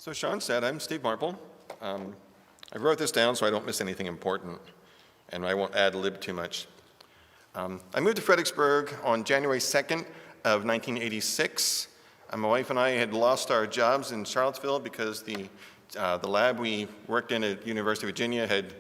So Sean said, I'm Steve Marple. I wrote this down so I don't miss anything important, and I won't ad-lib too much. I moved to Fredericksburg on January 2nd of 1986. My wife and I had lost our jobs in Charlottesville because the lab we worked in at University of Virginia had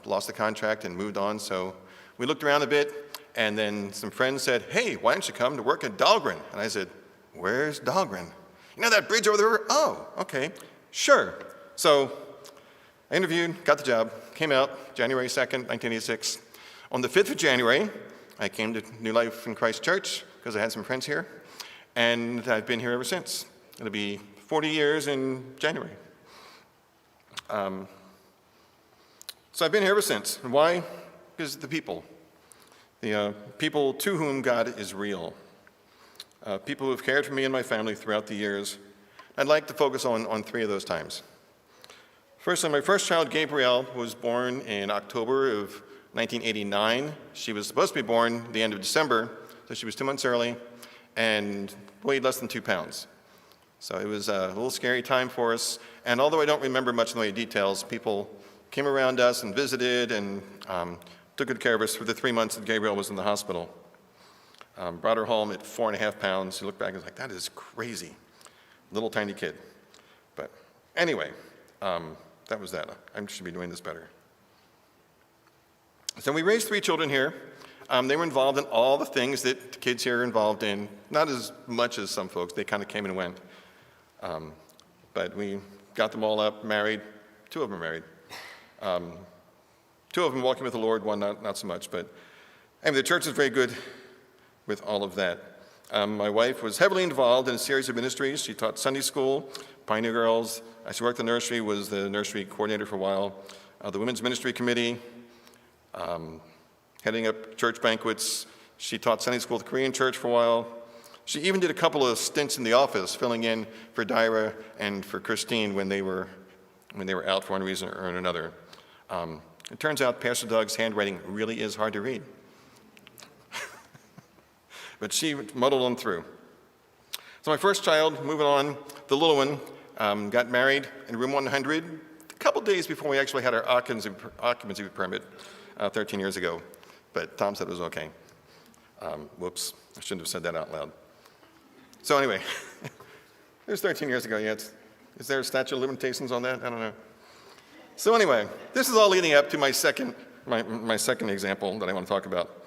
lost the contract and moved on. So we looked around a bit, and then some friends said, hey, why don't you come to work at Dahlgren? And I said, where's Dahlgren? You know that bridge over the river? Oh, okay, sure. So I interviewed, got the job, came out January 2nd, 1986. On the 5th of January, I came to New Life in Christ Church because I had some friends here, and I've been here ever since. It'll be 40 years in January. So I've been here ever since. And why? Because the people to whom God is real. People who have cared for me and my family throughout the years. I'd like to focus on three of those times. First, my first child, Gabrielle, was born in October of 1989. She was supposed to be born the end of December, so she was 2 months early and weighed less than 2 pounds. So it was a little scary time for us. And although I don't remember much in the way of details, people came around us and visited and took good care of us for the 3 months that Gabrielle was in the hospital. Brought her home at 4.5 pounds. She looked back and was like, that is crazy. Little tiny kid. But anyway, that was that. I should be doing this better. So we raised 3 children here. They were involved in all the things that the kids here are involved in. Not as much as some folks. They kind of came and went. But we got them all up, married. 2 of them are married. 2 of them walking with the Lord, 1 not so much. But anyway, the church is very good with all of that. My wife was heavily involved in a series of ministries. She taught Sunday school, Pioneer Girls. She worked in the nursery, was the nursery coordinator for a while. The Women's Ministry Committee, heading up church banquets. She taught Sunday school at the Korean church for a while. She even did a couple of stints in the office, filling in for Dyra and for Christine when they were out for one reason or another. It turns out Pastor Doug's handwriting really is hard to read. But she muddled on through. So my first child, moving on, the little one, got married in room 100 a couple days before we actually had our occupancy permit 13 years ago. But Tom said it was okay. Whoops, I shouldn't have said that out loud. So anyway, it was 13 years ago. Yeah, is there a statute of limitations on that? I don't know. So anyway, this is all leading up to my second example that I want to talk about.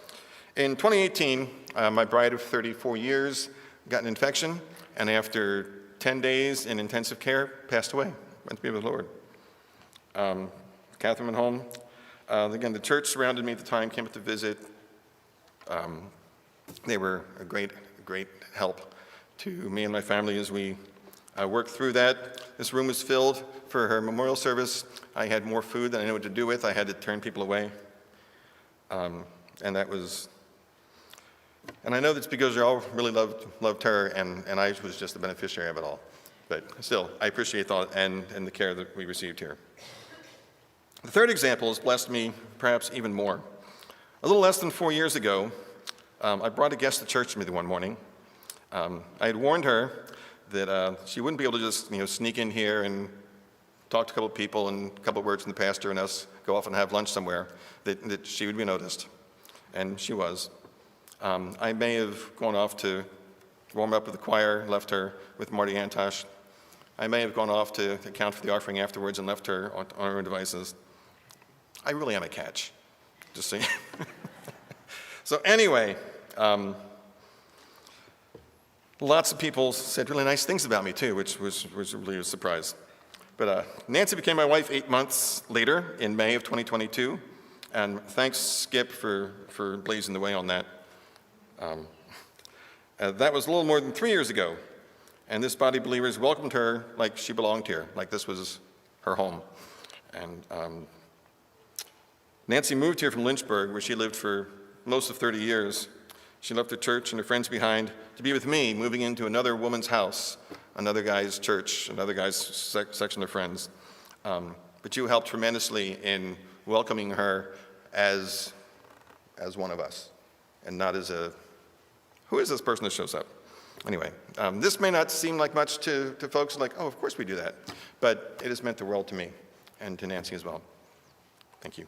In 2018, my bride of 34 years got an infection, and after 10 days in intensive care, passed away. Went to be with the Lord. Catherine went home. Again, the church surrounded me at the time, came up to visit. They were a great help to me and my family as we worked through that. This room was filled for her memorial service. I had more food than I knew what to do with. I had to turn people away. And I know that's because they all really loved her, and I was just the beneficiary of it all. But still, I appreciate the thought and the care that we received here. The third example has blessed me perhaps even more. A little less than 4 years ago, I brought a guest to church with me one morning. I had warned her that she wouldn't be able to just sneak in here and talk to a couple of people and a couple of words from the pastor and us go off and have lunch somewhere, that she would be noticed. And she was. I may have gone off to warm up with the choir, left her with Marty Antosh. I may have gone off to account for the offering afterwards and left her on her own devices. I really am a catch, just saying. So anyway, lots of people said really nice things about me too, which was really a surprise. But Nancy became my wife 8 months later in May of 2022, and thanks Skip for blazing the way on that. That was a little more than 3 years ago, and this body of believers welcomed her like she belonged here, like this was her home. And Nancy moved here from Lynchburg, where she lived for most of 30 years. She left her church and her friends behind to be with me, moving into another woman's house, another guy's church, another guy's section of friends. But you helped tremendously in welcoming her as one of us, and not as who is this person that shows up? Anyway, this may not seem like much to folks like, oh, of course we do that. But it has meant the world to me and to Nancy as well. Thank you.